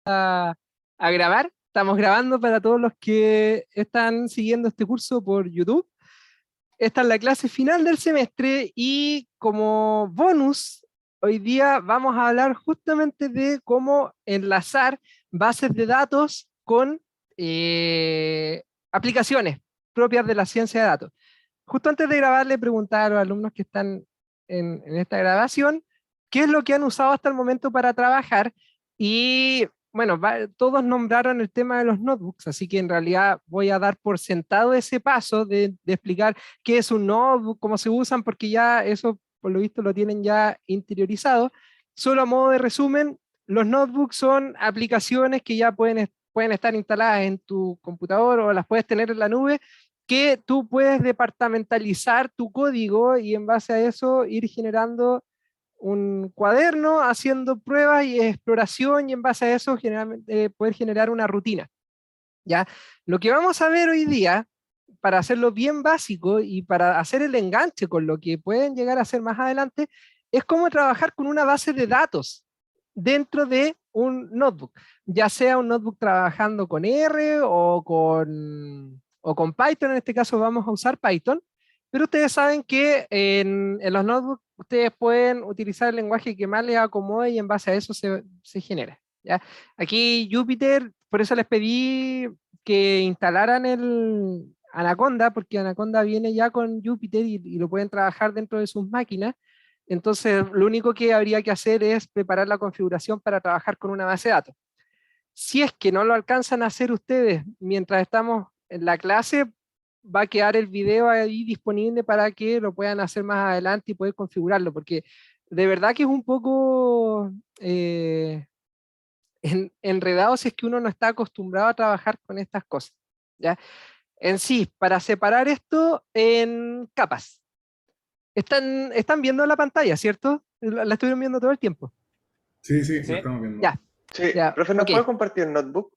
a grabar. Estamos grabando para todos los que están siguiendo este curso por YouTube. Esta es la clase final del semestre y como bonus, hoy día vamos a hablar justamente de cómo enlazar bases de datos con aplicaciones propias de la ciencia de datos. Justo antes de grabar le preguntaba a los alumnos que están en esta grabación qué es lo que han usado hasta el momento para trabajar y bueno, todos nombraron el tema de los notebooks, así que en realidad voy a dar por sentado ese paso de explicar qué es un notebook, cómo se usan, porque ya eso por lo visto lo tienen ya interiorizado. Solo a modo de resumen, los notebooks son aplicaciones que ya pueden estar instaladas en tu computador o las puedes tener en la nube, que tú puedes departamentalizar tu código y en base a eso ir generando un cuaderno haciendo pruebas y exploración y en base a eso poder generar una rutina. ¿Ya? Lo que vamos a ver hoy día, para hacerlo bien básico y para hacer el enganche con lo que pueden llegar a hacer más adelante, es cómo trabajar con una base de datos dentro de un notebook, ya sea un notebook trabajando con R o con Python. En este caso vamos a usar Python, pero ustedes saben que en los notebooks ustedes pueden utilizar el lenguaje que más les acomode y en base a eso se genera. ¿Ya? Aquí Jupyter, por eso les pedí que instalaran el Anaconda, porque Anaconda viene ya con Jupyter y lo pueden trabajar dentro de sus máquinas. Entonces, lo único que habría que hacer es preparar la configuración para trabajar con una base de datos. Si es que no lo alcanzan a hacer ustedes mientras estamos en la clase, va a quedar el video ahí disponible para que lo puedan hacer más adelante y poder configurarlo, porque de verdad que es un poco enredado si es que uno no está acostumbrado a trabajar con estas cosas. ¿Ya? En sí, para separar esto en capas. Están viendo la pantalla, ¿cierto? La estuvieron viendo todo el tiempo. Sí, sí, lo Sí, estamos viendo. Ya, sí. ya, Profe, ¿nos ok. puede compartir el notebook?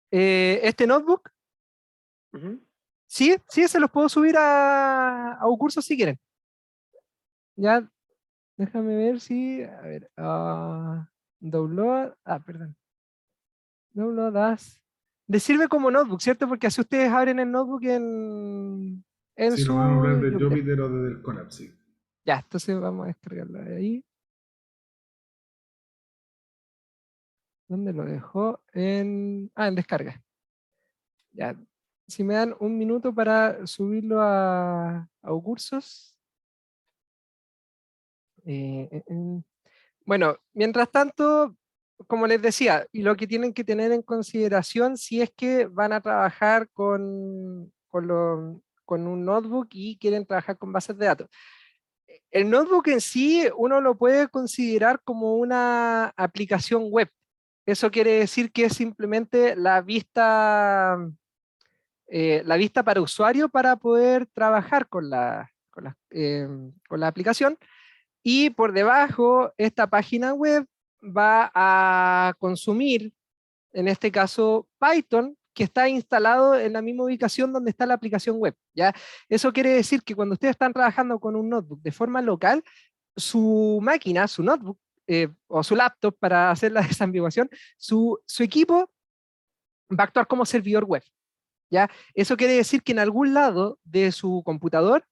Este notebook, Ujú. sí, sí, se los puedo subir a un curso si quieren. Ya, déjame ver si, a ver, download, perdón, download as. Les sirve como notebook, ¿cierto? Porque así ustedes abren el notebook en Sí, lo vamos a hablar su de Jupyter. Jupyter o desde el Colab, sí. Ya, entonces vamos a descargarlo de ahí. ¿Dónde lo dejó? En descarga. Ya, si me dan un minuto para subirlo a cursos. Bueno, mientras tanto, como les decía, y lo que tienen que tener en consideración si es que van a trabajar con un notebook y quieren trabajar con bases de datos. El notebook en sí uno lo puede considerar como una aplicación web. Eso quiere decir que es simplemente la vista para usuario para poder trabajar con la aplicación. Y por debajo, esta página web va a consumir, en este caso, Python, que está instalado en la misma ubicación donde está la aplicación web. ¿Ya? Eso quiere decir que cuando ustedes están trabajando con un notebook de forma local, su máquina, su notebook, o su laptop, para hacer la desambiguación, su equipo va a actuar como servidor web. ¿Ya? Eso quiere decir que en algún lado de su computador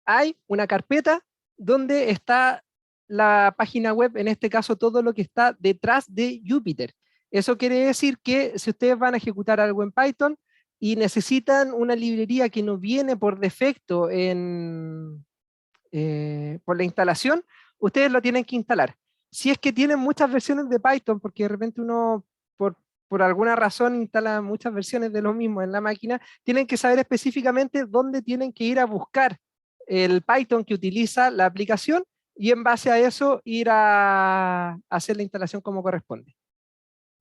hay una carpeta donde está la página web, en este caso todo lo que está detrás de Jupyter. Eso quiere decir que si ustedes van a ejecutar algo en Python y necesitan una librería que no viene por defecto por la instalación, ustedes lo tienen que instalar. Si es que tienen muchas versiones de Python, porque de repente uno por alguna razón instala muchas versiones de lo mismo en la máquina, tienen que saber específicamente dónde tienen que ir a buscar el Python que utiliza la aplicación y en base a eso ir a hacer la instalación como corresponde.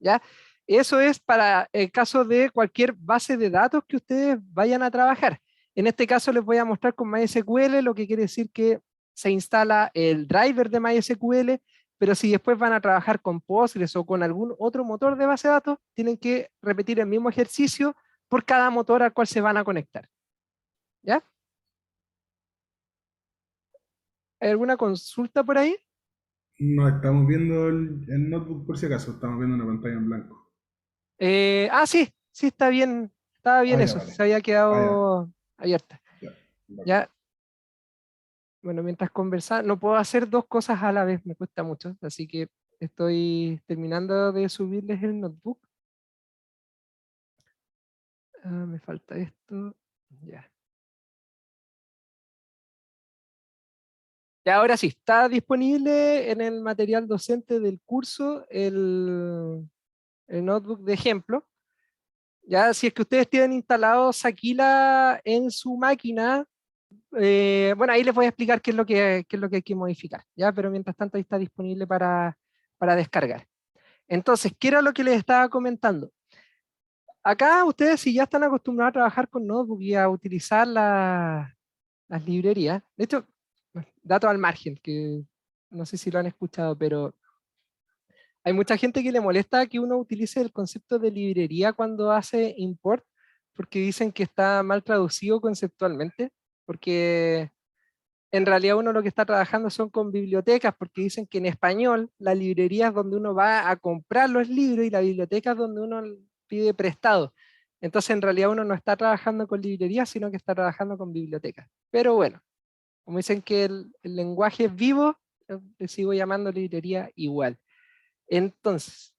¿Ya? Eso es para el caso de cualquier base de datos que ustedes vayan a trabajar. En este caso les voy a mostrar con MySQL, lo que quiere decir que se instala el driver de MySQL, pero si después van a trabajar con Postgres o con algún otro motor de base de datos, tienen que repetir el mismo ejercicio por cada motor al cual se van a conectar. ¿Ya? ¿Hay alguna consulta por ahí? No estamos viendo el notebook por si acaso, estamos viendo una pantalla en blanco. Sí, sí, estaba bien Ah, ya, eso, vale. se había Ah, ya, quedado abierta. ya. Bacán. Ya, bueno, mientras conversar, no puedo hacer dos cosas a la vez, me cuesta mucho, así que estoy terminando de subirles el notebook. Me falta esto, ya. Y ahora sí, está disponible en el material docente del curso el notebook de ejemplo. Ya, si es que ustedes tienen instalado Sakila en su máquina, bueno, ahí les voy a explicar qué es lo que hay que modificar, ¿ya? Pero mientras tanto ahí está disponible para descargar. Entonces, ¿qué era lo que les estaba comentando? Acá ustedes si ya están acostumbrados a trabajar con notebook y a utilizar las librerías, de hecho, dato al margen, que no sé si lo han escuchado, pero hay mucha gente que le molesta que uno utilice el concepto de librería cuando hace import, porque dicen que está mal traducido conceptualmente, porque en realidad uno lo que está trabajando son con bibliotecas, porque dicen que en español la librería es donde uno va a comprar los libros y la biblioteca es donde uno pide prestado. Entonces en realidad uno no está trabajando con librerías, sino que está trabajando con bibliotecas. Pero bueno, como dicen que el lenguaje es vivo, le sigo llamando librería igual. Entonces,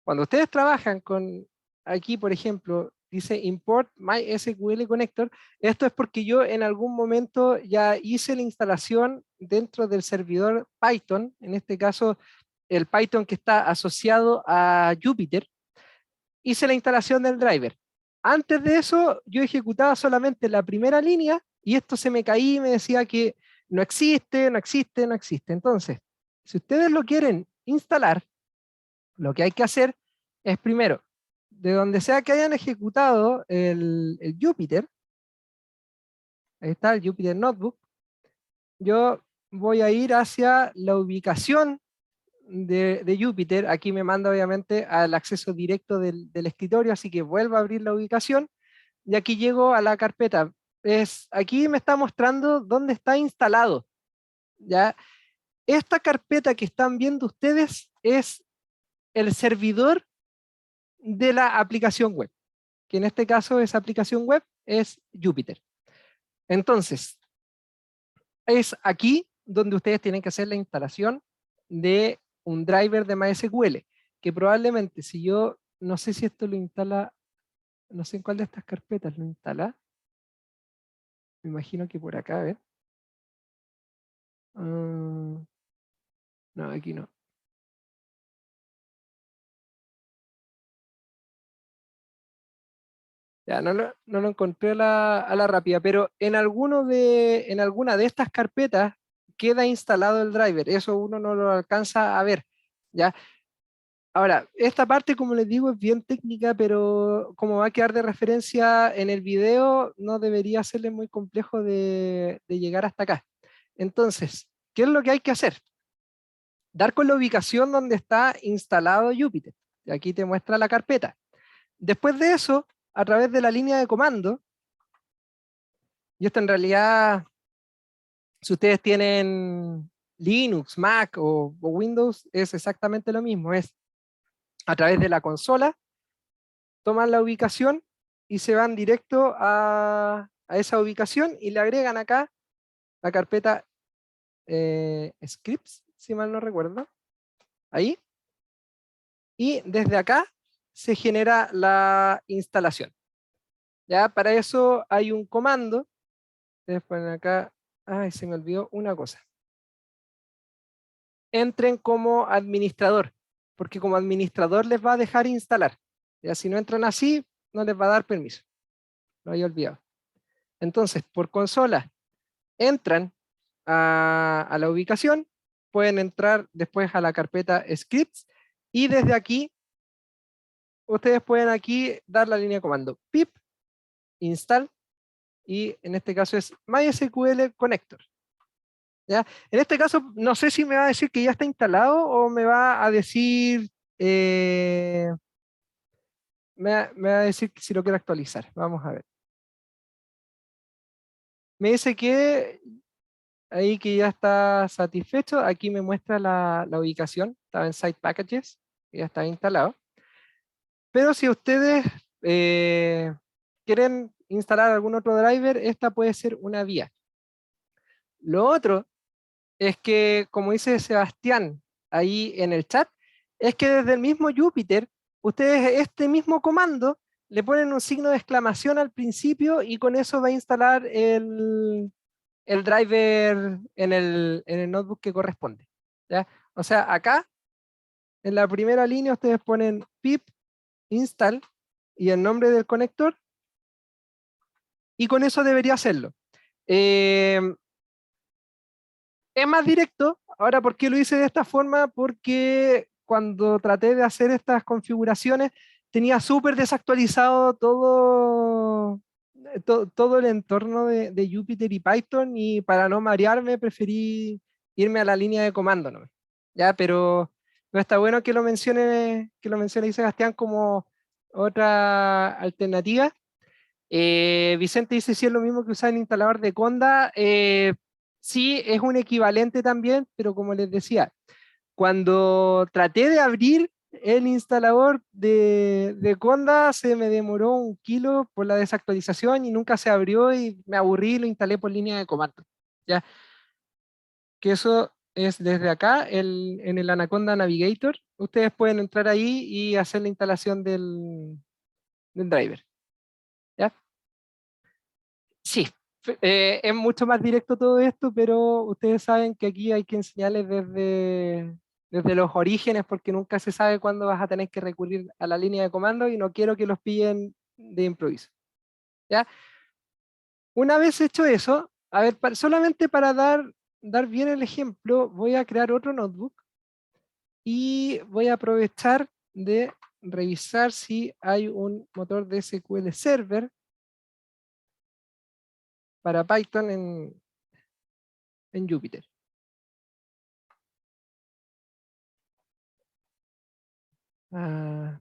cuando ustedes trabajan con, aquí por ejemplo, dice import MySQL connector, esto es porque yo en algún momento ya hice la instalación dentro del servidor Python, en este caso el Python que está asociado a Jupyter, hice la instalación del driver. Antes de eso yo ejecutaba solamente la primera línea y esto se me caía y me decía que no existe, no existe, no existe. Entonces, si ustedes lo quieren instalar, lo que hay que hacer es primero, de donde sea que hayan ejecutado el Jupyter, ahí está el Jupyter Notebook, yo voy a ir hacia la ubicación de Jupyter, aquí me manda obviamente al acceso directo del escritorio, así que vuelvo a abrir la ubicación, y aquí llego a la carpeta. Aquí me está mostrando dónde está instalado. ¿Ya? Esta carpeta que están viendo ustedes es el servidor de la aplicación web, que en este caso esa aplicación web es Jupyter. Entonces, es aquí donde ustedes tienen que hacer la instalación de un driver de MySQL, que probablemente si yo, no sé si esto lo instala, no sé en cuál de estas carpetas lo instala, me imagino que por acá, a ver. No, aquí no. Ya, no lo encontré a la rápida, pero en alguna de estas carpetas queda instalado el driver. Eso uno no lo alcanza a ver. ¿Ya? Ahora, esta parte, como les digo, es bien técnica, pero como va a quedar de referencia en el video, no debería serle muy complejo de llegar hasta acá. Entonces, ¿qué es lo que hay que hacer? Dar con la ubicación donde está instalado Jupyter. Y aquí te muestra la carpeta. Después de eso, a través de la línea de comando, y esto en realidad, si ustedes tienen Linux, Mac o Windows, es exactamente lo mismo. Es a través de la consola, toman la ubicación y se van directo a esa ubicación y le agregan acá la carpeta scripts, si mal no recuerdo, ahí, y desde acá se genera la instalación. Ya para eso hay un comando, ustedes ponen acá, ay, se me olvidó una cosa. Entren como administrador, porque como administrador les va a dejar instalar. Ya si no entran así, no les va a dar permiso. Lo había olvidado. Entonces, por consola, entran a la ubicación, pueden entrar después a la carpeta scripts y desde aquí, ustedes pueden aquí dar la línea de comando pip install y en este caso es MySQL connector. ¿Ya? En este caso, no sé si me va a decir que ya está instalado o me va a decir, me va a decir si lo quiero actualizar. Vamos a ver. Me dice que ahí que ya está satisfecho. Aquí me muestra la ubicación, estaba en Site Packages, ya está instalado. Pero si ustedes quieren instalar algún otro driver, esta puede ser una vía. Lo otro es que, como dice Sebastián ahí en el chat, es que desde el mismo Jupyter, ustedes este mismo comando le ponen un signo de exclamación al principio y con eso va a instalar el driver en el notebook que corresponde. ¿Ya? O sea, acá, en la primera línea, ustedes ponen pip install y el nombre del conector, y con eso debería hacerlo. Es más directo. Ahora, ¿por qué lo hice de esta forma? Porque cuando traté de hacer estas configuraciones, tenía súper desactualizado todo el entorno de Jupyter y Python, y para no marearme preferí irme a la línea de comando, ¿no? Ya, pero está bueno que lo mencione ahí Sebastián como otra alternativa. Vicente dice si es lo mismo que usar el instalador de Conda. Sí, es un equivalente también, pero como les decía, cuando traté de abrir el instalador de Conda, se me demoró 1 kilo por la desactualización y nunca se abrió y me aburrí y lo instalé por línea de comando. ¿Ya? Que eso es desde acá, en el Anaconda Navigator. Ustedes pueden entrar ahí y hacer la instalación del driver. ¿Ya? Sí, es mucho más directo todo esto, pero ustedes saben que aquí hay que enseñarles desde los orígenes, porque nunca se sabe cuándo vas a tener que recurrir a la línea de comando y no quiero que los pillen de improviso. ¿Ya? Una vez hecho eso, a ver, solamente para dar bien el ejemplo, voy a crear otro notebook y voy a aprovechar de revisar si hay un motor de SQL Server para Python en Jupyter. Ah,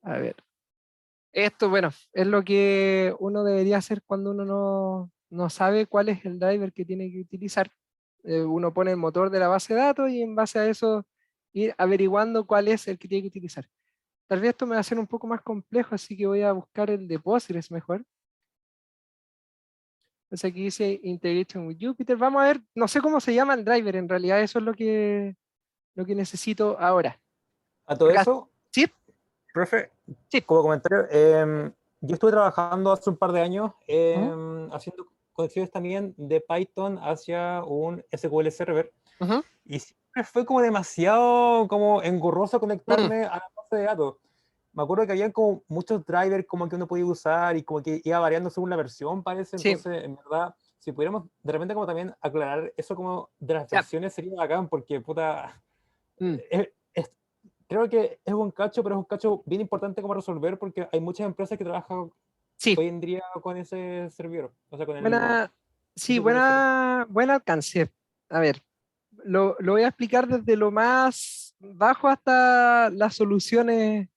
a ver, esto, bueno, es lo que uno debería hacer cuando uno no sabe cuál es el driver que tiene que utilizar. Uno pone el motor de la base de datos y en base a eso ir averiguando cuál es el que tiene que utilizar. Tal vez esto me va a ser un poco más complejo, así que voy a buscar el de Postgres mejor. Entonces aquí dice Integration with Jupyter. Vamos a ver, no sé cómo se llama el driver, en realidad eso es lo que necesito ahora. A todo Acá, eso, sí, profe, sí. como comentario, yo estuve trabajando hace un par de años Ujú, haciendo conexiones también de Python hacia un SQL Server, ujú, y siempre fue como demasiado como engorroso mm, conectarme a la base de datos. Me acuerdo que había como muchos drivers como que uno podía usar y como que iba variando según la versión, parece. sí, Entonces, en verdad, si pudiéramos de repente como también aclarar eso como de las ya. versiones sería bacán, porque puta, Mm, creo que es un cacho, pero es un cacho bien importante como resolver, porque hay muchas empresas que trabajan sí, hoy en día con ese servidor, o sea, con el buena, sí, SQL Server. buen alcance. A ver, lo voy a explicar desde lo más bajo hasta las soluciones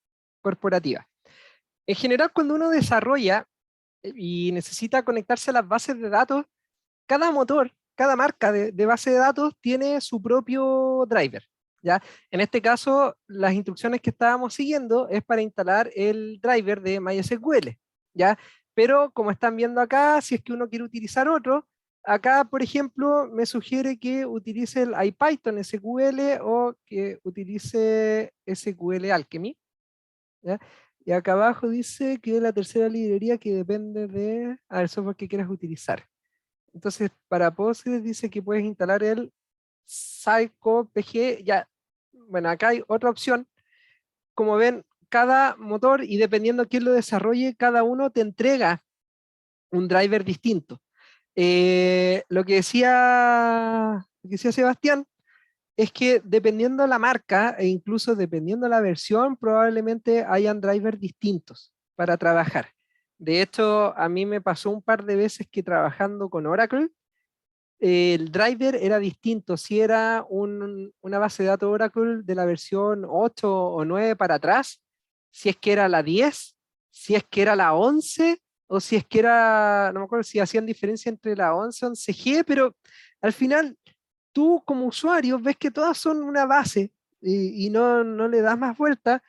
corporativas. En general, cuando uno desarrolla y necesita conectarse a las bases de datos, cada motor, cada marca de base de datos tiene su propio driver. ¿Ya? En este caso, las instrucciones que estábamos siguiendo es para instalar el driver de MySQL. ¿Ya? Pero como están viendo acá, si es que uno quiere utilizar otro, acá, por ejemplo, me sugiere que utilice el IPython SQL o que utilice SQL Alchemy. ¿Ya? Y acá abajo dice que es la tercera librería que depende del software que quieras utilizar. Entonces, para Postgres dice que puedes instalar el PsychoPG. Ya, bueno, acá hay otra opción. Como ven, cada motor y dependiendo quién lo desarrolle, cada uno te entrega un driver distinto. Lo que decía Sebastián es que dependiendo la marca e incluso dependiendo la versión, probablemente hayan drivers distintos para trabajar. De hecho, a mí me pasó un par de veces que trabajando con Oracle, el driver era distinto, si era una base de datos Oracle de la versión 8 o 9 para atrás, si es que era la 10, si es que era la 11 o si es que era, no me acuerdo si hacían diferencia entre la 11 y 11G, pero al final tú como usuario ves que todas son una base y no le das más vuelta,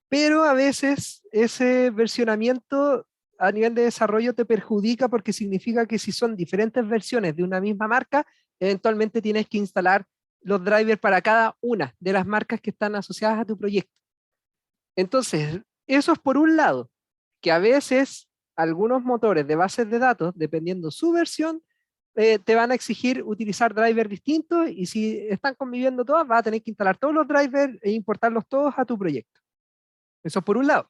pero a veces ese versionamiento a nivel de desarrollo te perjudica porque significa que si son diferentes versiones de una misma marca, eventualmente tienes que instalar los drivers para cada una de las marcas que están asociadas a tu proyecto. Entonces, eso es por un lado, que a veces algunos motores de bases de datos, dependiendo su versión, te van a exigir utilizar drivers distintos y si están conviviendo todas, vas a tener que instalar todos los drivers e importarlos todos a tu proyecto. Eso por un lado.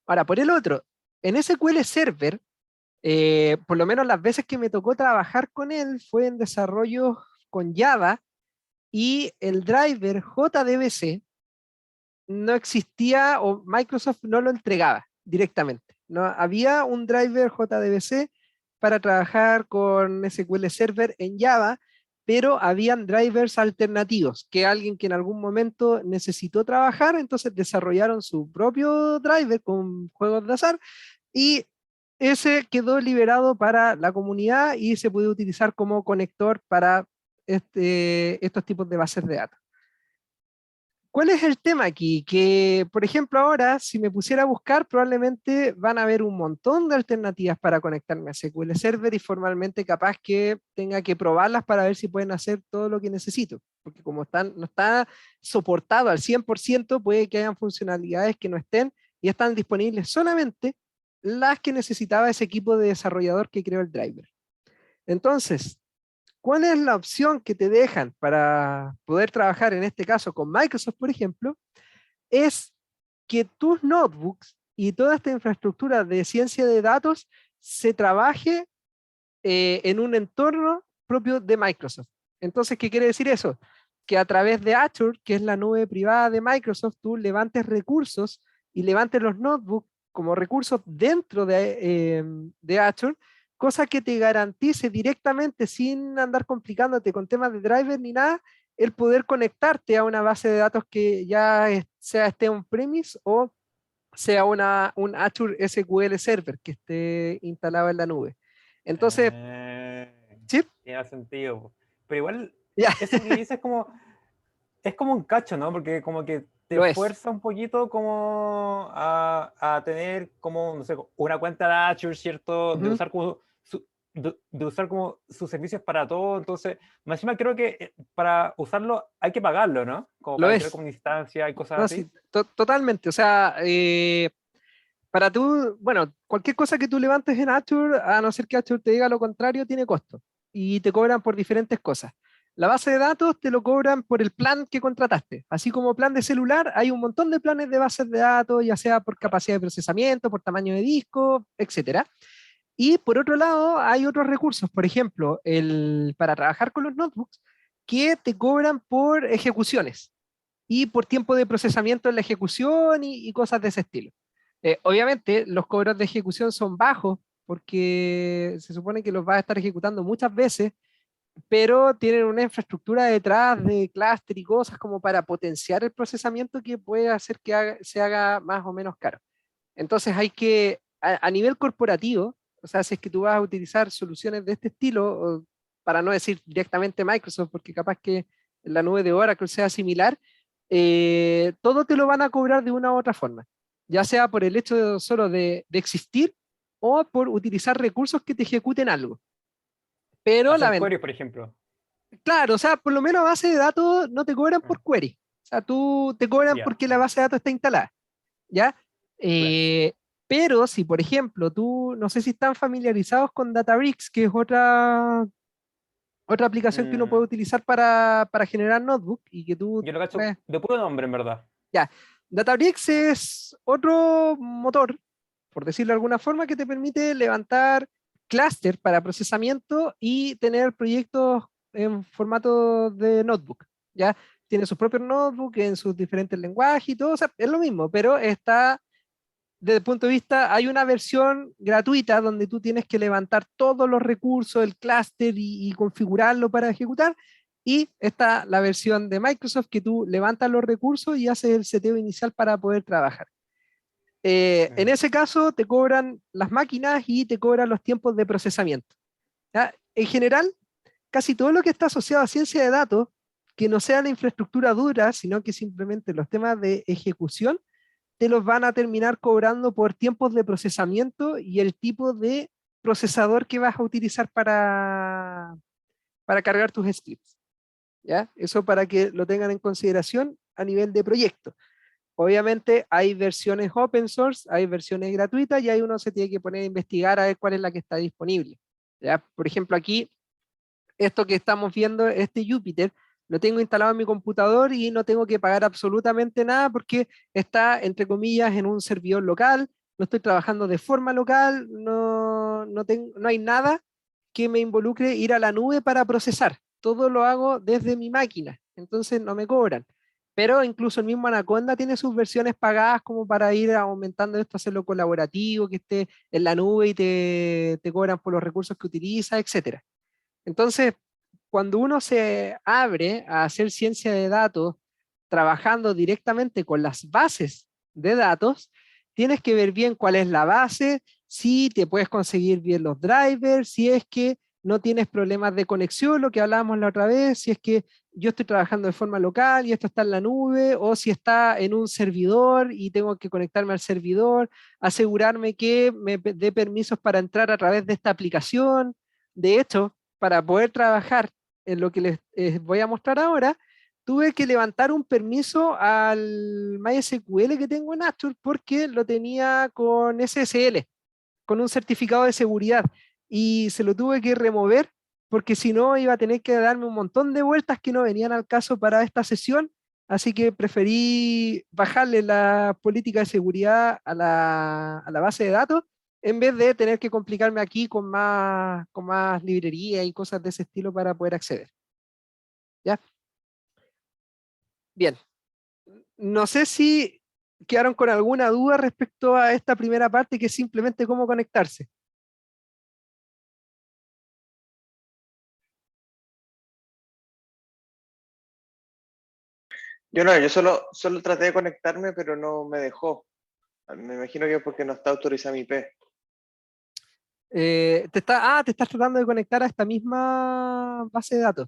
Ahora, por el otro, en SQL Server, por lo menos las veces que me tocó trabajar con él fue en desarrollo con Java y el driver JDBC no existía o Microsoft no lo entregaba directamente. No había un driver JDBC para trabajar con SQL Server en Java, pero habían drivers alternativos que alguien que en algún momento necesitó trabajar, entonces desarrollaron su propio driver con juegos de azar y ese quedó liberado para la comunidad y se puede utilizar como conector para estos tipos de bases de datos. ¿Cuál es el tema aquí? Que, por ejemplo, ahora, si me pusiera a buscar, probablemente van a haber un montón de alternativas para conectarme a SQL Server y formalmente capaz que tenga que probarlas para ver si pueden hacer todo lo que necesito. Porque como no está soportado al 100%, puede que hayan funcionalidades que no estén y están disponibles solamente las que necesitaba ese equipo de desarrollador que creó el driver. Entonces, ¿cuál es la opción que te dejan para poder trabajar en este caso con Microsoft, por ejemplo? Es que tus notebooks y toda esta infraestructura de ciencia de datos se trabaje en un entorno propio de Microsoft. Entonces, ¿qué quiere decir eso? Que a través de Azure, que es la nube privada de Microsoft, tú levantes recursos y levantes los notebooks como recursos dentro de Azure, cosa que te garantice directamente, sin andar complicándote con temas de driver ni nada, el poder conectarte a una base de datos que ya sea esté on-premise o sea un Azure SQL Server que esté instalado en la nube. Entonces, ¿sí? Tiene sentido. Po. Pero igual, Ya, eso que dices es como un cacho, ¿no? Porque como que te lo es. fuerza un poquito como a tener como, no sé, una cuenta de Azure, ¿cierto? De Ujú. usar como de usar como sus servicios para todo. Entonces, más encima creo que para usarlo hay que pagarlo, ¿no? Como Lo para crear es. como una instancia y cosas No, así. sí, totalmente. O sea, para tú, bueno, cualquier cosa que tú levantes en Azure, a no ser que Azure te diga lo contrario, tiene costo. Y te cobran por diferentes cosas. La base de datos te lo cobran por el plan que contrataste. Así como plan de celular, hay un montón de planes de bases de datos, ya sea por capacidad de procesamiento, por tamaño de disco, etcétera. Y por otro lado, hay otros recursos, por ejemplo, para trabajar con los notebooks, que te cobran por ejecuciones y por tiempo de procesamiento en la ejecución y cosas de ese estilo. Obviamente, los cobros de ejecución son bajos porque se supone que los vas a estar ejecutando muchas veces, pero tienen una infraestructura detrás de clúster y cosas como para potenciar el procesamiento que puede hacer que se haga más o menos caro. Entonces hay que, a nivel corporativo, o sea, si es que tú vas a utilizar soluciones de este estilo, para no decir directamente Microsoft, porque capaz que la nube de Oracle sea similar, todo te lo van a cobrar de una u otra forma, ya sea por el hecho solo de existir o por utilizar recursos que te ejecuten algo. Pero Hacer queries, por ejemplo. claro, o sea, por lo menos a base de datos no te cobran Ah, por query, o sea, tú te cobran ya, porque la base de datos está instalada. ¿Ya? claro. Pero si, por ejemplo, tú, no sé si están familiarizados con Databricks, que es otra aplicación que uno puede Mm, utilizar para generar notebook y que tú yo lo cacho puedes... de puro nombre, en verdad. Ya, Databricks es otro motor, por decirlo de alguna forma, que te permite levantar clúster para procesamiento y tener proyectos en formato de notebook. ¿Ya? Tiene sus propios notebooks en sus diferentes lenguajes y todo, o sea, es lo mismo, pero está desde el punto de vista, hay una versión gratuita donde tú tienes que levantar todos los recursos, el clúster y configurarlo para ejecutar. Y está la versión de Microsoft que tú levantas los recursos y haces el seteo inicial para poder trabajar. En ese caso te cobran las máquinas y te cobran los tiempos de procesamiento. ¿Ya? En general, casi todo lo que está asociado a ciencia de datos, que no sea la infraestructura dura, sino que simplemente los temas de ejecución, te los van a terminar cobrando por tiempos de procesamiento y el tipo de procesador que vas a utilizar para cargar tus scripts. ¿Ya? Eso para que lo tengan en consideración a nivel de proyecto. Obviamente hay versiones open source, hay versiones gratuitas y ahí uno se tiene que poner a investigar a ver cuál es la que está disponible. ¿Ya? Por ejemplo, aquí, esto que estamos viendo, este Jupyter, lo tengo instalado en mi computador y no tengo que pagar absolutamente nada porque está, entre comillas, en un servidor local, no estoy trabajando de forma local, no hay nada que me involucre ir a la nube para procesar. Todo lo hago desde mi máquina, entonces no me cobran. Pero incluso el mismo Anaconda tiene sus versiones pagadas como para ir aumentando esto, hacerlo colaborativo, que esté en la nube y te cobran por los recursos que utiliza, etc. Entonces, cuando uno se abre a hacer ciencia de datos trabajando directamente con las bases de datos, tienes que ver bien cuál es la base, si te puedes conseguir bien los drivers, si es que no tienes problemas de conexión, lo que hablábamos la otra vez, si es que yo estoy trabajando de forma local y esto está en la nube, o si está en un servidor y tengo que conectarme al servidor, asegurarme que me dé permisos para entrar a través de esta aplicación. De hecho, para poder trabajar en lo que les voy a mostrar ahora, tuve que levantar un permiso al MySQL que tengo en Azure porque lo tenía con SSL, con un certificado de seguridad, y se lo tuve que remover porque si no iba a tener que darme un montón de vueltas que no venían al caso para esta sesión, así que preferí bajarle la política de seguridad a la base de datos en vez de tener que complicarme aquí con más librería y cosas de ese estilo para poder acceder. ¿Ya? Bien. No sé si quedaron con alguna duda respecto a esta primera parte, que es simplemente cómo conectarse. Yo solo traté de conectarme, pero no me dejó. Me imagino que es porque no está autorizada mi IP. Te estás tratando de conectar a esta misma base de datos.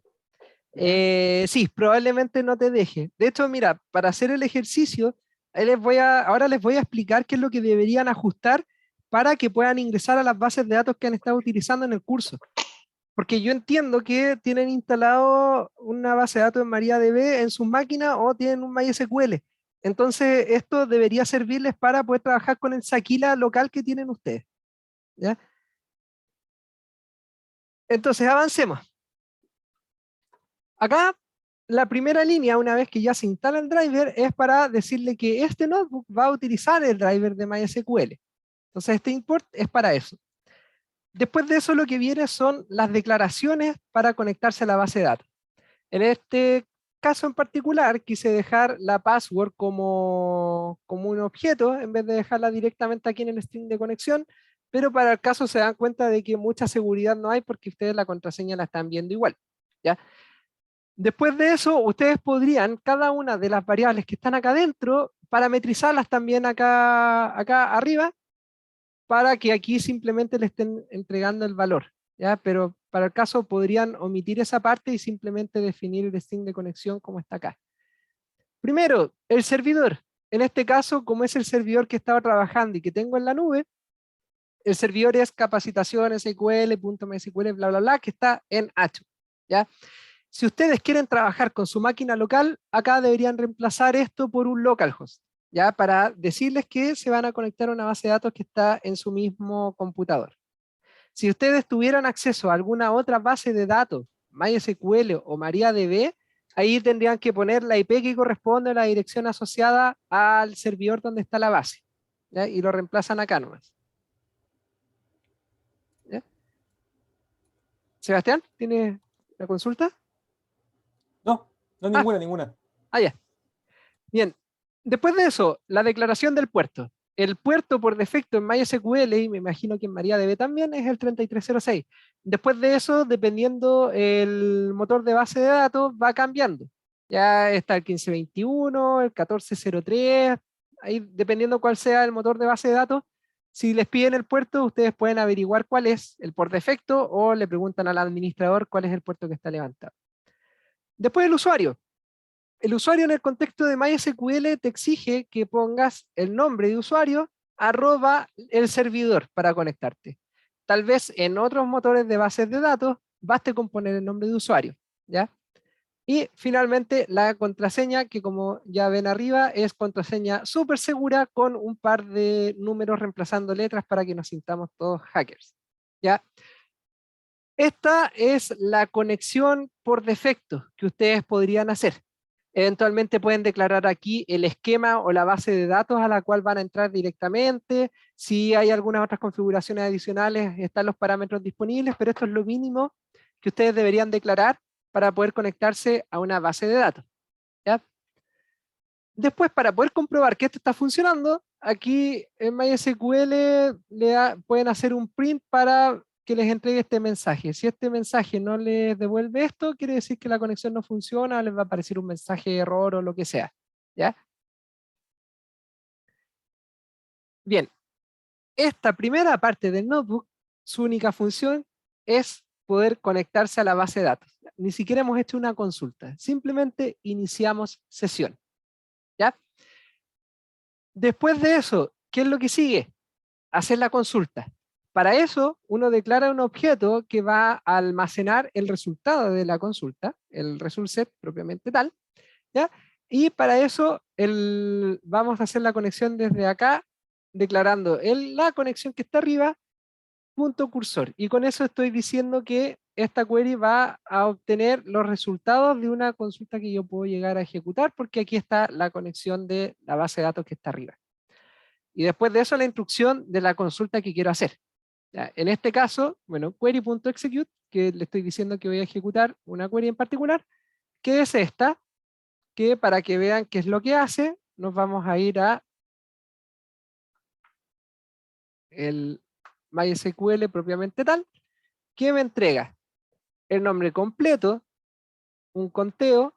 Sí, probablemente no te deje. De hecho, mira, para hacer el ejercicio, ahora les voy a explicar qué es lo que deberían ajustar para que puedan ingresar a las bases de datos que han estado utilizando en el curso. Porque yo entiendo que tienen instalado una base de datos en MariaDB en sus máquinas o tienen un MySQL. Entonces, esto debería servirles para poder trabajar con el Saquila local que tienen ustedes. ¿Ya? Entonces, avancemos. Acá, la primera línea, una vez que ya se instala el driver, es para decirle que este notebook va a utilizar el driver de MySQL. Entonces, este import es para eso. Después de eso, lo que viene son las declaraciones para conectarse a la base de datos. En este caso en particular, quise dejar la password como un objeto, en vez de dejarla directamente aquí en el string de conexión, pero para el caso se dan cuenta de que mucha seguridad no hay porque ustedes la contraseña la están viendo igual. ¿Ya? Después de eso, ustedes podrían, cada una de las variables que están acá adentro, parametrizarlas también acá arriba, para que aquí simplemente le estén entregando el valor. ¿Ya? Pero para el caso podrían omitir esa parte y simplemente definir el string de conexión como está acá. Primero, el servidor. En este caso, como es el servidor que estaba trabajando y que tengo en la nube, el servidor es capacitación SQL.mysql, bla, bla, bla, que está en Azure. ¿Ya? Si ustedes quieren trabajar con su máquina local, acá deberían reemplazar esto por un localhost, ¿ya? Para decirles que se van a conectar a una base de datos que está en su mismo computador. Si ustedes tuvieran acceso a alguna otra base de datos, MySQL o MariaDB, ahí tendrían que poner la IP que corresponde a la dirección asociada al servidor donde está la base, ¿ya? Y lo reemplazan acá nomás. ¿Ya? Sebastián, ¿tiene la consulta? No, ninguna. Ya. Bien. Después de eso, la declaración del puerto. El puerto por defecto en MySQL, y me imagino que en MariaDB también, es el 3306. Después de eso, dependiendo el motor de base de datos, va cambiando. Ya está el 1521, el 1403, ahí dependiendo cuál sea el motor de base de datos, si les piden el puerto, ustedes pueden averiguar cuál es el por defecto o le preguntan al administrador cuál es el puerto que está levantado. Después el usuario. El usuario en el contexto de MySQL te exige que pongas el nombre de usuario @ el servidor para conectarte. Tal vez en otros motores de bases de datos baste con poner el nombre de usuario, ¿ya? Y finalmente la contraseña, que como ya ven arriba, es contraseña súper segura con un par de números reemplazando letras para que nos sintamos todos hackers, ¿ya? Esta es la conexión por defecto que ustedes podrían hacer. Eventualmente pueden declarar aquí el esquema o la base de datos a la cual van a entrar directamente. Si hay algunas otras configuraciones adicionales, están los parámetros disponibles, pero esto es lo mínimo que ustedes deberían declarar para poder conectarse a una base de datos, ¿ya? Después, para poder comprobar que esto está funcionando, aquí en MySQL pueden hacer un print para que les entregue este mensaje. Si este mensaje no les devuelve esto, quiere decir que la conexión no funciona, les va a aparecer un mensaje de error o lo que sea, ¿ya? Bien, esta primera parte del notebook, su única función es poder conectarse a la base de datos. Ni siquiera hemos hecho una consulta, simplemente iniciamos sesión, ¿ya? Después de eso, ¿qué es lo que sigue? Hacer la consulta. Para eso, uno declara un objeto que va a almacenar el resultado de la consulta, el result set propiamente tal, ¿ya? Y para eso vamos a hacer la conexión desde acá, declarando la conexión que está arriba, punto cursor. Y con eso estoy diciendo que esta query va a obtener los resultados de una consulta que yo puedo llegar a ejecutar, porque aquí está la conexión de la base de datos que está arriba. Y después de eso la instrucción de la consulta que quiero hacer. Ya, en este caso, bueno, query.execute, que le estoy diciendo que voy a ejecutar una query en particular, que es esta, que para que vean qué es lo que hace, nos vamos a ir a el MySQL propiamente tal, que me entrega el nombre completo, un conteo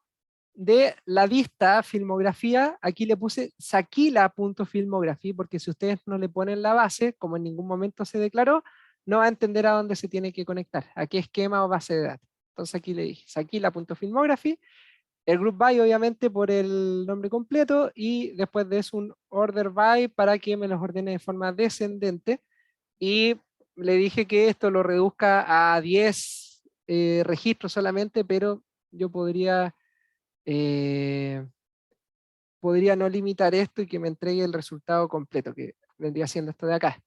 de la vista filmografía. Aquí le puse saquila.filmography, porque si ustedes no le ponen la base, como en ningún momento se declaró, no va a entender a dónde se tiene que conectar, a qué esquema o base de datos. Entonces aquí le dije saquila.filmography, el group by obviamente por el nombre completo, y después de eso un order by para que me los ordene de forma descendente, y le dije que esto lo reduzca a 10 registros solamente, pero yo podría no limitar esto y que me entregue el resultado completo, que vendría siendo esto de acá,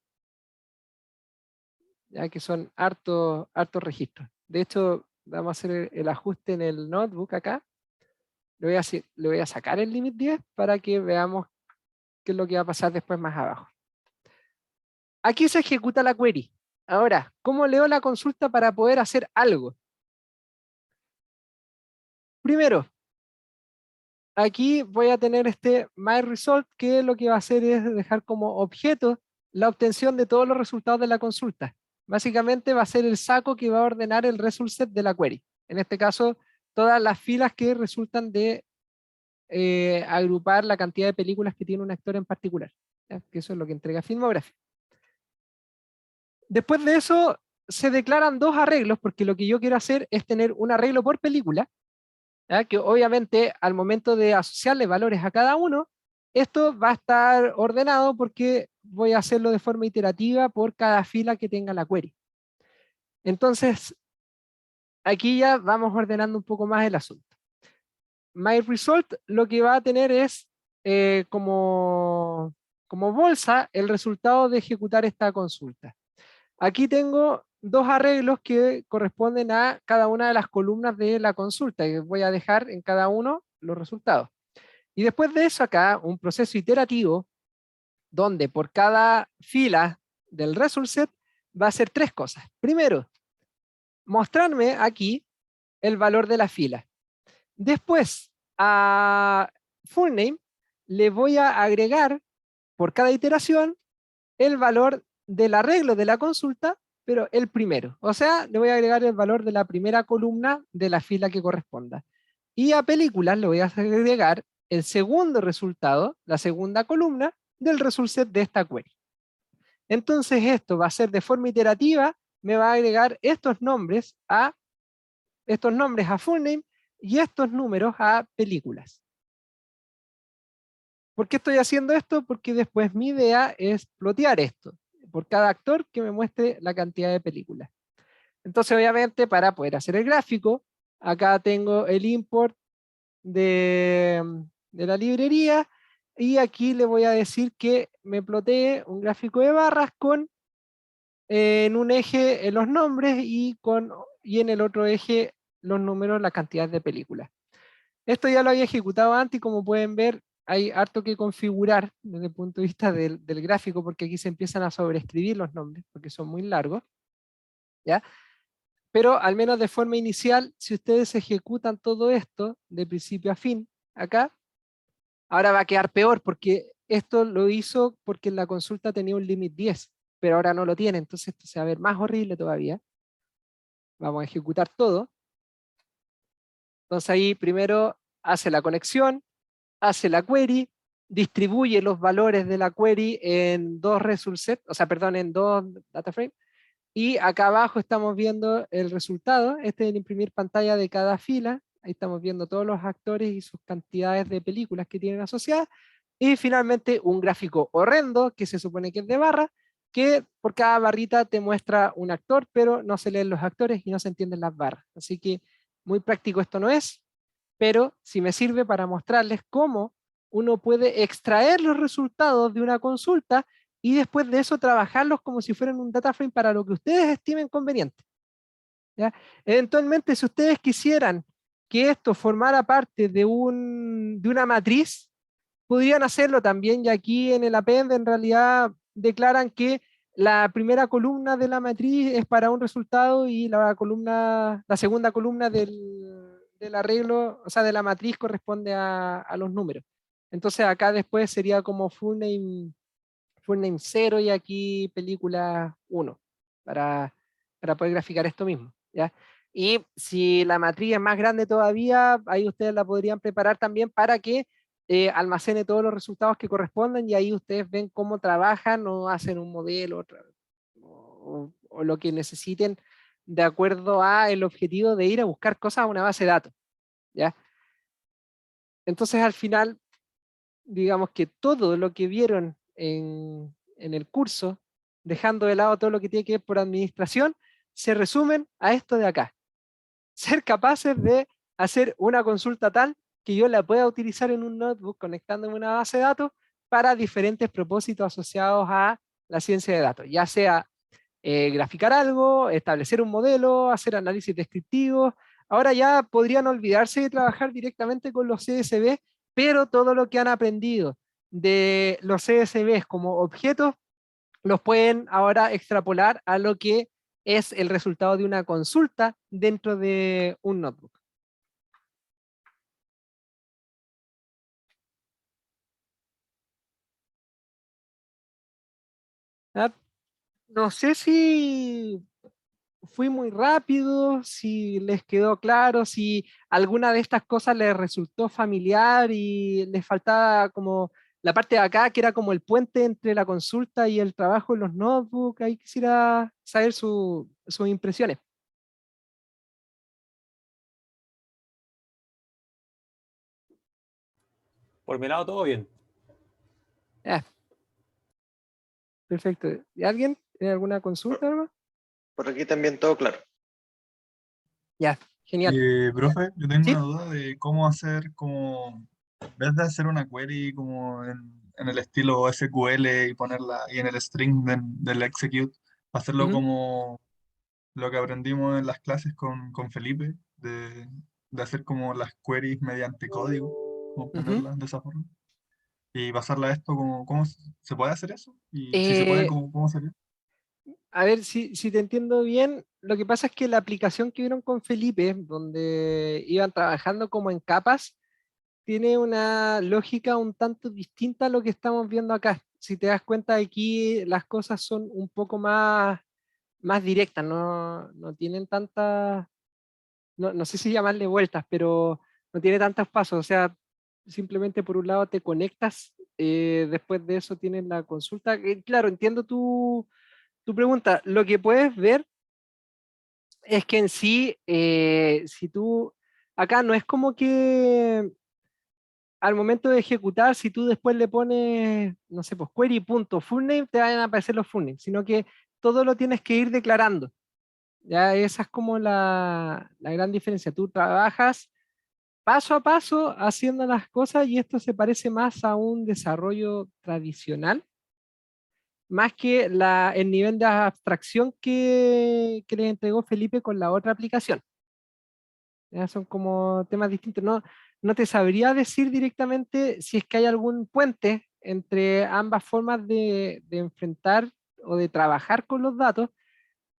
ya que son hartos registros. De hecho, vamos a hacer el ajuste en el notebook acá. Le voy a sacar el limit 10 para que veamos qué es lo que va a pasar después más abajo. Aquí se ejecuta la query. Ahora, ¿cómo leo la consulta para poder hacer algo? Primero, aquí voy a tener este myResult, que lo que va a hacer es dejar como objeto la obtención de todos los resultados de la consulta. Básicamente va a ser el saco que va a ordenar el result set de la query. En este caso, todas las filas que resultan de agrupar la cantidad de películas que tiene un actor en particular, ¿ya? Que eso es lo que entrega Filmography. Después de eso, se declaran dos arreglos, porque lo que yo quiero hacer es tener un arreglo por película, ¿ya? Que obviamente al momento de asociarle valores a cada uno, esto va a estar ordenado porque voy a hacerlo de forma iterativa por cada fila que tenga la query. Entonces, aquí ya vamos ordenando un poco más el asunto. MyResult lo que va a tener es como bolsa el resultado de ejecutar esta consulta. Aquí tengo dos arreglos que corresponden a cada una de las columnas de la consulta, y voy a dejar en cada uno los resultados. Y después de eso acá, un proceso iterativo, donde por cada fila del result set va a hacer tres cosas. Primero, mostrarme aquí el valor de la fila. Después, a fullName le voy a agregar por cada iteración el valor del arreglo de la consulta, pero el primero. O sea, le voy a agregar el valor de la primera columna de la fila que corresponda. Y a películas le voy a agregar el segundo resultado, la segunda columna, del result set de esta query. Entonces esto va a ser de forma iterativa, me va a agregar estos nombres a full name y estos números a películas. ¿Por qué estoy haciendo esto? Porque después mi idea es plotear esto, por cada actor que me muestre la cantidad de películas. Entonces obviamente para poder hacer el gráfico, acá tengo el import de la librería, y aquí le voy a decir que me plotee un gráfico de barras con en un eje los nombres y en el otro eje los números, la cantidad de películas. Esto ya lo había ejecutado antes y como pueden ver hay harto que configurar desde el punto de vista del gráfico, porque aquí se empiezan a sobreescribir los nombres porque son muy largos, ¿ya? Pero al menos de forma inicial, si ustedes ejecutan todo esto de principio a fin, acá, ahora va a quedar peor porque esto lo hizo porque en la consulta tenía un límite 10, pero ahora no lo tiene, entonces esto se va a ver más horrible todavía. Vamos a ejecutar todo. Entonces ahí primero hace la conexión, hace la query, distribuye los valores de la query en dos result set, o sea, perdón, en dos data frame, y acá abajo estamos viendo el resultado. Este es el imprimir pantalla de cada fila. Ahí estamos viendo todos los actores y sus cantidades de películas que tienen asociadas. Y finalmente un gráfico horrendo, que se supone que es de barra, que por cada barrita te muestra un actor, pero no se leen los actores y no se entienden las barras. Así que muy práctico esto no es, pero sí me sirve para mostrarles cómo uno puede extraer los resultados de una consulta y después de eso trabajarlos como si fueran un data frame para lo que ustedes estimen conveniente, ¿ya? Eventualmente, si ustedes quisieran que esto formara parte de una matriz, podrían hacerlo también, y aquí en el append en realidad declaran que la primera columna de la matriz es para un resultado y la segunda columna del arreglo, o sea, de la matriz corresponde a los números. Entonces acá después sería como full name 0 y aquí película 1 para poder graficar esto mismo, ¿ya? Y si la matriz es más grande todavía, ahí ustedes la podrían preparar también para que almacene todos los resultados que corresponden, y ahí ustedes ven cómo trabajan o hacen un modelo o lo que necesiten de acuerdo a el objetivo de ir a buscar cosas a una base de datos, ¿ya? Entonces al final, digamos que todo lo que vieron en el curso, dejando de lado todo lo que tiene que ver por administración, se resumen a esto de acá. Ser capaces de hacer una consulta tal que yo la pueda utilizar en un notebook conectándome a una base de datos para diferentes propósitos asociados a la ciencia de datos, ya sea graficar algo, establecer un modelo, hacer análisis descriptivos. Ahora ya podrían olvidarse de trabajar directamente con los CSV, pero todo lo que han aprendido de los CSVs como objetos los pueden ahora extrapolar a lo que es el resultado de una consulta dentro de un notebook. ¿Ah? No sé si fui muy rápido, si les quedó claro, si alguna de estas cosas les resultó familiar y les faltaba como la parte de acá, que era como el puente entre la consulta y el trabajo en los notebooks. Ahí quisiera saber sus impresiones. Por mi lado, todo bien. Ah, perfecto. ¿Y alguien tiene alguna consulta, hermano? Por aquí también todo claro. Ya, genial. Profe, yo tengo ¿Sí? una duda de cómo hacer como, en vez de hacer una query como en el estilo SQL y ponerla y en el string del execute, hacerlo Ujú. como lo que aprendimos en las clases con Felipe, de hacer como las queries mediante código, como Ujú. ponerlas de esa forma, y pasarla a esto como, ¿cómo se puede hacer eso? Y si se puede, Eh, ¿cómo sería? a ver si te entiendo bien. Lo que pasa es que la aplicación que vieron con Felipe, donde iban trabajando como en capas, tiene una lógica un tanto distinta a lo que estamos viendo acá. Si te das cuenta, aquí las cosas son un poco más directas, no tienen tantas, no sé si llamarle vueltas, pero no tiene tantos pasos. O sea, simplemente por un lado te conectas, después de eso tienes la consulta. Claro, entiendo tu pregunta. Lo que puedes ver es que en sí, si tú, acá no es como que al momento de ejecutar, si tú después le pones, no sé, pues query.fullname, te van a aparecer los fullnames, sino que todo lo tienes que ir declarando. Ya esa es como la gran diferencia. Tú trabajas paso a paso haciendo las cosas y esto se parece más a un desarrollo tradicional, más que el nivel de abstracción que les entregó Felipe con la otra aplicación. Ya son como temas distintos. No te sabría decir directamente si es que hay algún puente entre ambas formas de enfrentar o de trabajar con los datos,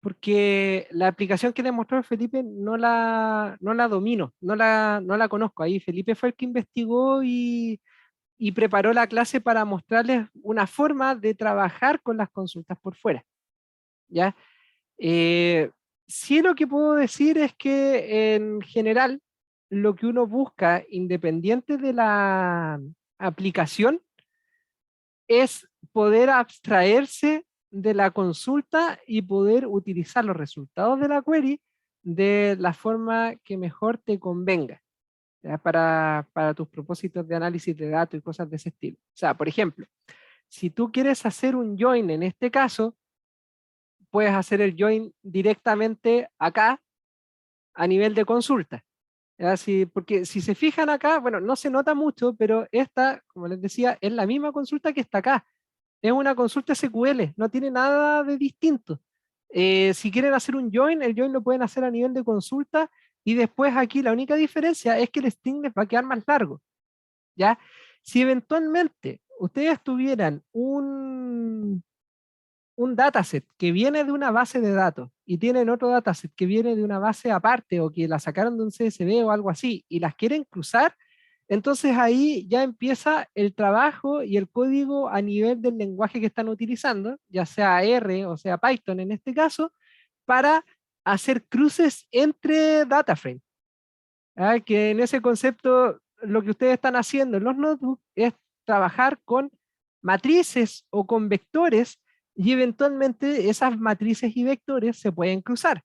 porque la aplicación que le mostró Felipe no la domino, no la conozco. Ahí Felipe fue el que investigó y preparó la clase para mostrarles una forma de trabajar con las consultas por fuera. ¿Ya? Sí, lo que puedo decir es que en general lo que uno busca, independiente de la aplicación, es poder abstraerse de la consulta y poder utilizar los resultados de la query de la forma que mejor te convenga, ¿ya? Para tus propósitos de análisis de datos y cosas de ese estilo. O sea, por ejemplo, si tú quieres hacer un join en este caso, puedes hacer el join directamente acá a nivel de consulta. ¿Ya? Porque si se fijan acá, bueno, no se nota mucho, pero esta, como les decía, es la misma consulta que está acá. Es una consulta SQL, no tiene nada de distinto. Si quieren hacer un join, el join lo pueden hacer a nivel de consulta y después aquí la única diferencia es que el string les va a quedar más largo. ¿Ya? Si eventualmente ustedes tuvieran un dataset que viene de una base de datos y tienen otro dataset que viene de una base aparte o que la sacaron de un CSV o algo así y las quieren cruzar, entonces ahí ya empieza el trabajo y el código a nivel del lenguaje que están utilizando, ya sea R o sea Python en este caso, para hacer cruces entre data frames. ¿Ah? Que en ese concepto lo que ustedes están haciendo en los notebooks es trabajar con matrices o con vectores y eventualmente esas matrices y vectores se pueden cruzar.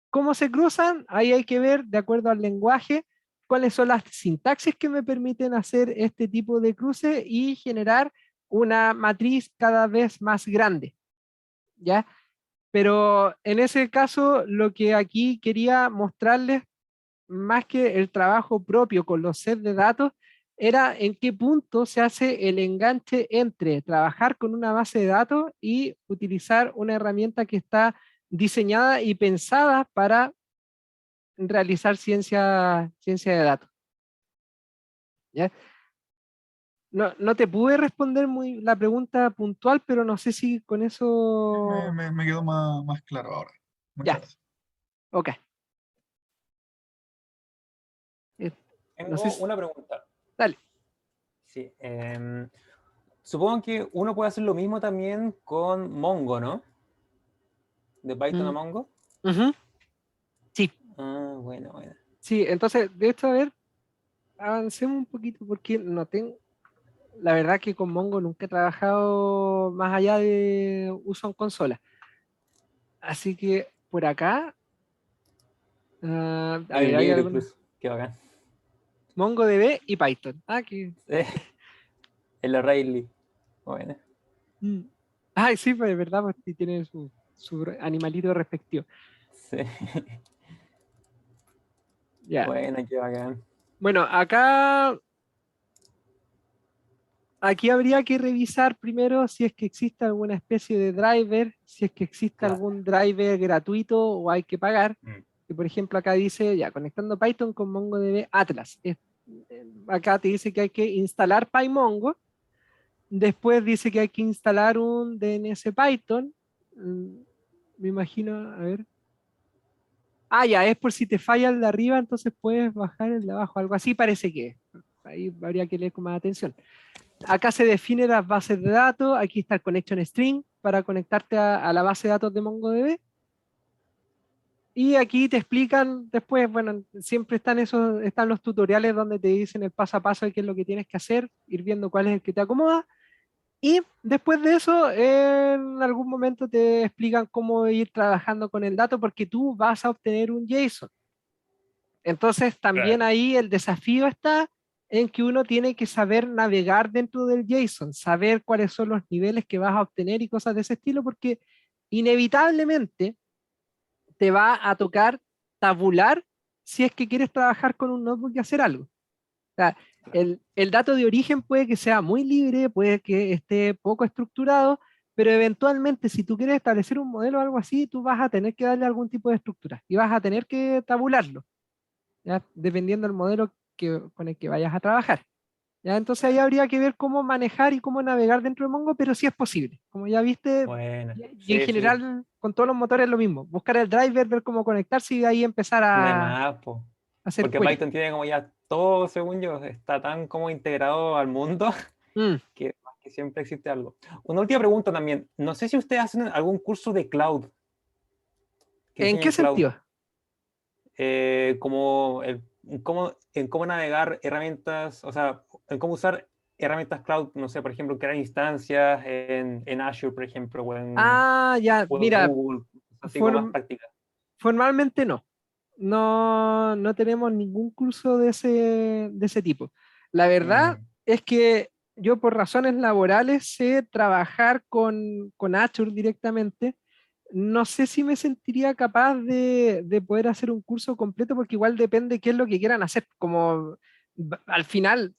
¿Cómo se cruzan? Ahí hay que ver, de acuerdo al lenguaje, cuáles son las sintaxis que me permiten hacer este tipo de cruce y generar una matriz cada vez más grande. ¿Ya? Pero en ese caso, lo que aquí quería mostrarles, más que el trabajo propio con los sets de datos, era en qué punto se hace el enganche entre trabajar con una base de datos y utilizar una herramienta que está diseñada y pensada para realizar ciencia de datos. ¿Ya? No te pude responder muy la pregunta puntual, pero no sé si con eso... Me quedó más claro ahora. Muchas Ya, gracias. ok. No sé Tengo si... una pregunta. Dale. Sí, supongo que uno puede hacer lo mismo también con Mongo, ¿no? De Python a Mm, Mongo. ujú. Sí, Ah, bueno. sí, entonces, de esto, a ver, avancemos un poquito porque no tengo, la verdad que con Mongo nunca he trabajado más allá de uso en consola. Así que por acá, a Hay ver, un hay libro algunos. incluso. Qué bacán. MongoDB y Python. Que... El O'Reilly. Bueno. Mm. Ay, sí, pues es verdad, pues sí tiene su animalito respectivo. Sí. Ya. Bueno, qué bacán. Bueno, aquí habría que revisar primero si es que existe alguna especie de driver, si es que existe Claro. algún driver gratuito o hay que pagar. Mm. Que por ejemplo acá dice, ya, conectando Python con MongoDB Atlas. Acá te dice que hay que instalar PyMongo. Después dice que hay que instalar un DNS Python. Mm, Me imagino, a ver. Ya, es por si te falla el de arriba, entonces puedes bajar el de abajo. Algo así parece que es. Ahí habría que leer con más atención. Acá se definen las bases de datos. Aquí está el connection string para conectarte a la base de datos de MongoDB. Y aquí te explican después, bueno, siempre están los tutoriales donde te dicen el paso a paso de qué es lo que tienes que hacer, ir viendo cuál es el que te acomoda. Y después de eso, en algún momento te explican cómo ir trabajando con el dato porque tú vas a obtener un JSON. Entonces también Claro. ahí el desafío está en que uno tiene que saber navegar dentro del JSON, saber cuáles son los niveles que vas a obtener y cosas de ese estilo, porque inevitablemente te va a tocar tabular si es que quieres trabajar con un notebook y hacer algo. O sea, el dato de origen puede que sea muy libre, puede que esté poco estructurado, pero eventualmente si tú quieres establecer un modelo o algo así, tú vas a tener que darle algún tipo de estructura y vas a tener que tabularlo, ¿ya? Dependiendo del modelo con el que vayas a trabajar. ¿Ya? Entonces ahí habría que ver cómo manejar y cómo navegar dentro de Mongo, pero sí es posible. Como ya viste, Bueno, y en sí, sí, sí. general con todos los motores es lo mismo. Buscar el driver, ver cómo conectarse y de ahí empezar No hay a más, po. hacer Porque query. Python tiene como ya todo, según yo, está tan como integrado al mundo Mm. que más que siempre existe algo. Una última pregunta también. No sé si ustedes hacen algún curso de cloud, que ¿En qué enseñen cloud, sentido? como en cómo navegar herramientas, o sea, en cómo usar herramientas cloud, no sé, por ejemplo, crear instancias en Azure, por ejemplo, Ah, ya, o en mira, Google, así como más form- prácticas. formalmente no. No, no tenemos ningún curso de ese tipo. La verdad Mm, es que yo por razones laborales sé trabajar con Azure directamente. No sé si me sentiría capaz de poder hacer un curso completo porque igual depende qué es lo que quieran hacer. Como al final,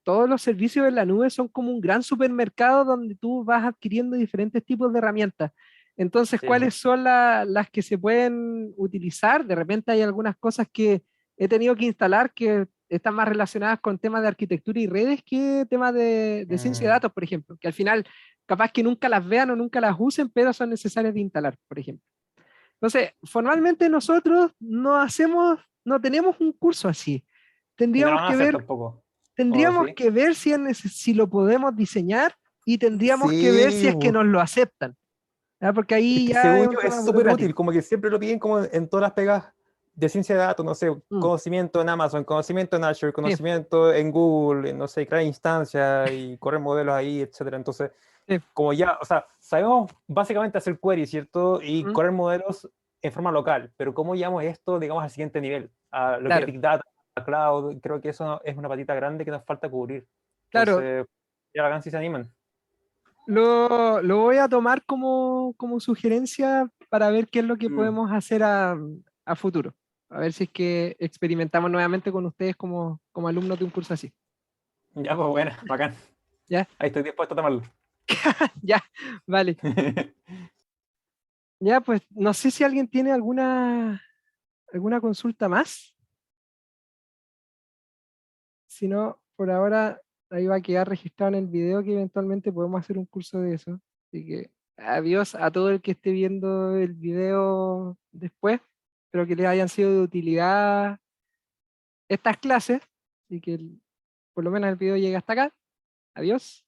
todos los servicios en la nube son como un gran supermercado donde tú vas adquiriendo diferentes tipos de herramientas. Entonces, sí, po. ¿cuáles son las que se pueden utilizar? De repente hay algunas cosas que he tenido que instalar que están más relacionadas con temas de arquitectura y redes que temas de ciencia de Mm, datos, por ejemplo, que al final capaz que nunca las vean o nunca las usen, pero son necesarias de instalar, por ejemplo. Entonces, formalmente nosotros no tenemos un curso así. y no lo Tendríamos van a que hacer ver, tampoco, ¿o tendríamos sí? que ver si lo podemos diseñar y tendríamos que ver si Sí, es que nos lo aceptan. ¿Ya? Porque es ahí que ya es según un yo es tema súper útil, burocrático. como que siempre lo piden como en todas las pegas de ciencia de datos, no sé, Mm, conocimiento en Amazon, conocimiento en Azure, sí, conocimiento en Google, no sé, crear instancias y correr modelos ahí, etcétera. Entonces, sí. como ya, o sea, sabemos básicamente hacer queries, ¿cierto? Y Mm, correr modelos en forma local, pero ¿cómo llevamos esto, digamos, al siguiente nivel? A lo que es claro, Big Data, a Cloud, creo que eso es una patita grande que nos falta cubrir. claro. Entonces, ya hagan si se animan. Lo voy a tomar como sugerencia para ver qué es lo que Mm. podemos hacer a futuro. A ver si es que experimentamos nuevamente con ustedes como alumnos de un curso así. Ya, pues bueno, bacán. ¿Ya? Ahí estoy dispuesto a tomarlo. Ya, vale. Ya, pues no sé si alguien tiene alguna consulta más. Si no, por ahora ahí va a quedar registrado en el video que eventualmente podemos hacer un curso de eso. Así que adiós a todo el que esté viendo el video después. Espero que les hayan sido de utilidad estas clases. Así que por lo menos el video llega hasta acá. Adiós.